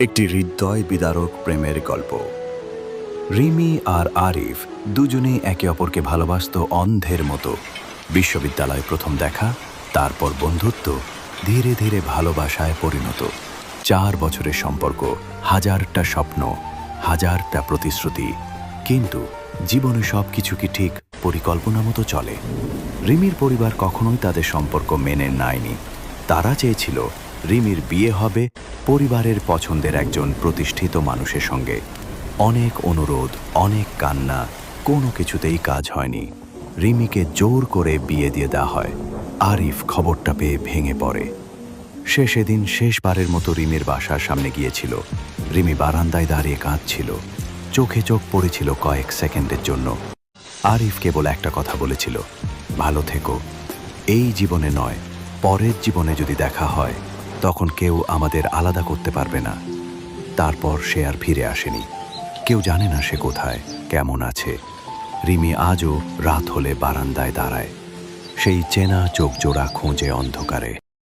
একটি হৃদয় বিদারক প্রেমের গল্প। রিমি আর আরিফ দুজনেই একে অপরকে ভালোবাসত অন্ধের মতো। বিশ্ববিদ্যালয়ে প্রথম দেখা, তারপর বন্ধুত্ব, ধীরে ধীরে ভালোবাসায় পরিণত। 4 বছরের সম্পর্ক, হাজারটা স্বপ্ন, হাজারটা প্রতিশ্রুতি। কিন্তু জীবনে সব কিছু কি ঠিক পরিকল্পনা মতো চলে? রিমির পরিবার কখনোই তাদের সম্পর্ক মেনে নেয়নি। তারা চেয়েছিল রিমির বিয়ে হবে পরিবারের পছন্দের একজন প্রতিষ্ঠিত মানুষের সঙ্গে। অনেক অনুরোধ, অনেক কান্না, কোনো কিছুতেই কাজ হয়নি। রিমিকে জোর করে বিয়ে দিয়ে দেওয়া হয়। আরিফ খবরটা পেয়ে ভেঙে পড়ে। সে সেদিন শেষবারের মতো রিমির বাসার সামনে গিয়েছিল। রিমি বারান্দায় দাঁড়িয়ে কাঁদছিল, চোখে চোখ পড়েছিল কয়েক সেকেন্ডের জন্য। আরিফ কেবল একটা কথা বলেছিল, ভালো থেকো, এই জীবনে নয়, পরের জীবনে যদি দেখা হয় তখন কেউ আমাদের আলাদা করতে পারবে না। তারপর সে আর ফিরে আসেনি। কেউ জানে না সে কোথায়, কেমন আছে। রিমি আজও রাত হলে বারান্দায় দাঁড়ায়, সেই চেনা চোখ জোড়া খোঁজে অন্ধকারে।